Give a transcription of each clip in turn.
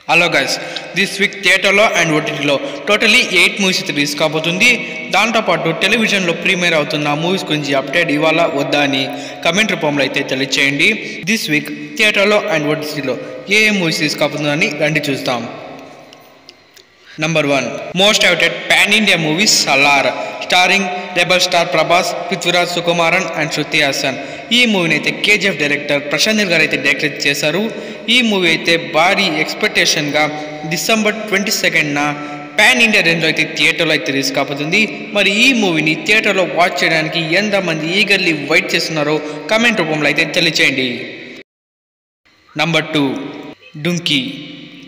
Hello guys, this week థియేటర్లో and ఓటీటీలో totally 8 movies release కాబోతుంది. దాంతోపాటు టెలివిజన్లో ప్రీమియర్ అవుతున్న మూవీస్ గురించి అప్డేట్ ఇవ్వాలా వద్దా అని కమెంట్ రూపంలో అయితే తెలియచేయండి. దిస్ వీక్ థియేటర్లో అండ్ ఓటీటీలో ఏ మూవీస్ రిలీజ్ కాబోతుందని రండి చూద్దాం. Number 1, most awaited pan India movie Salaar, starring rebel star Prabhas, Prithviraj Sukumaran and Shruti Haasan. ఈ మూవీని అయితే కేజీఎఫ్ డైరెక్టర్ ప్రశాంత్ నీల్ గారు అయితే డైరెక్ట్ చేశారు. ఈ మూవీ అయితే భారీ ఎక్స్పెక్టేషన్గా డిసెంబర్ 22న పాన్ ఇండియా రేంజ్లో అయితే థియేటర్లో అయితే రిలీజ్ కాబోతుంది. మరి ఈ మూవీని థియేటర్లో వాచ్ చేయడానికి ఎంతమంది ఈగర్లీ వెయిట్ చేస్తున్నారో కమెంట్ రూపంలో అయితే తెలియచేయండి. Number 2, Dunki,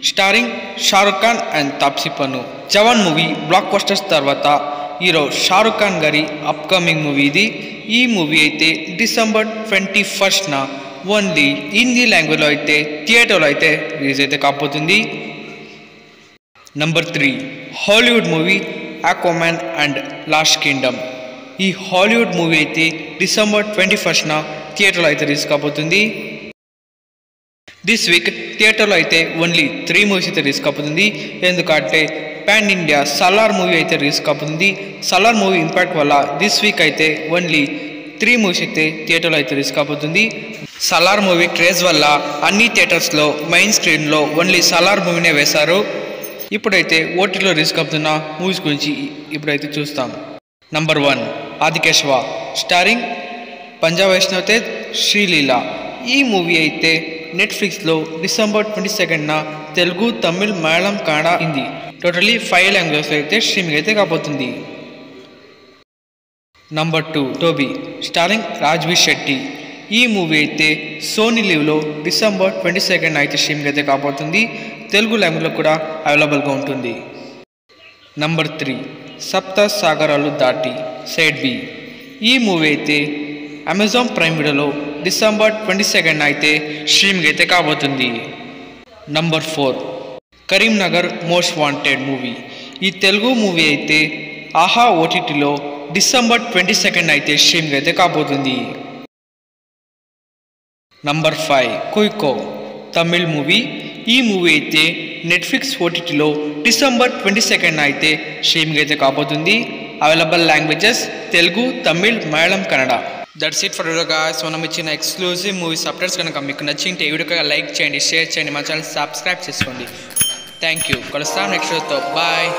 starring Shahrukh Khan and Taapsee పన్ను. జవాన్ మూవీ బ్లాక్ బస్టర్స్ తర్వాత హీరో షారుఖ్ ఖాన్ గారి అప్కమింగ్ మూవీ ఇది. ఈ మూవీ అయితే డిసెంబర్ 21న ఓన్లీ హిందీ లాంగ్వేజ్లో అయితే థియేటర్లో అయితే రిలీజ్ అయితే కాబోతుంది. Number 3, Hollywood movie Aquaman and last Kingdom. ఈ హాలీవుడ్ మూవీ అయితే డిసెంబర్ 21న థియేటర్లో అయితే రిలీజ్ కాబోతుంది. దిస్ వీక్ థియేటర్లో అయితే ఓన్లీ 3 మూవీస్ అయితే రిలీజ్ కాబోతుంది. ఎందుకంటే పాన్ ఇండియా సలార్ మూవీ అయితే రిలీజ్ కాబోతుంది. సలార్ మూవీ ఇంపాక్ట్ వల్ల దిస్ వీక్ అయితే ఓన్లీ 3 మూవీస్ అయితే థియేటర్లో అయితే రిలీజ్ కాబోతుంది. సలార్ మూవీ క్రేజ్ వల్ల అన్ని థియేటర్స్లో మెయిన్ స్క్రీన్లో ఓన్లీ సలార్ మూవీనే వేశారు. ఇప్పుడైతే ఓటీటీలో రిలీజ్ కాబోతున్న మూవీస్ గురించి ఇప్పుడైతే చూస్తాం. Number 1, Aadikeshava, starring Punjab Vaishnav Tej, Sreeleela. ఈ మూవీ అయితే నెట్ఫ్లిక్స్లో డిసెంబర్ 22న తెలుగు, తమిళ్, మలయాళం, కన్నడ, హిందీ టోటలీ 5 లాంగ్వేజ్లో అయితే స్ట్రీమింగ్ అయితే కాబోతుంది. Number 2, Toby, starring Rajveer Shetty. ఈ మూవీ అయితే సోనీ లీవ్లో డిసెంబర్ 22న అయితే స్ట్రీమింగ్ అయితే కాబోతుంది. తెలుగు లాంగ్వేజ్లో కూడా అవైలబుల్గా ఉంటుంది. నంబర్ 3, సప్త సాగరాలు దాటి, సైడ్ బి. ఈ మూవీ అయితే అమెజాన్ ప్రైమ్ వీడియోలో డిసెంబర్ 22న అయితే స్ట్రీమింగ్ అయితే కాబోతుంది. Number 4, Karimnagar most wanted movie. ఈ తెలుగు మూవీ అయితే ఆహా ఓటీటీలో డిసెంబర్ 22న అయితే స్ట్రీమింగ్ అయితే కాబోతుంది. Number 5, Kuiko, Tamil movie. ఈ మూవీ అయితే నెట్ఫ్లిక్స్ ఓటీటీలో డిసెంబర్ 22న అయితే స్ట్రీమింగ్ అయితే కాబోతుంది. Available languages Telugu, Tamil, Malayalam, Kannada. That's it for guys. మనం ఇచ్చిన ఎక్స్క్లూజివ్ మూవీస్ అప్డేట్స్ కనుక మీకు నచ్చింటే ఈ వీడియోకి లైక్ చేయండి, షేర్ చేయండి, మా ఛానల్ సబ్స్క్రైబ్ చేసుకోండి. Thank you. కలుస్తాం నెక్స్ట్ వీడియోతో. బాయ్.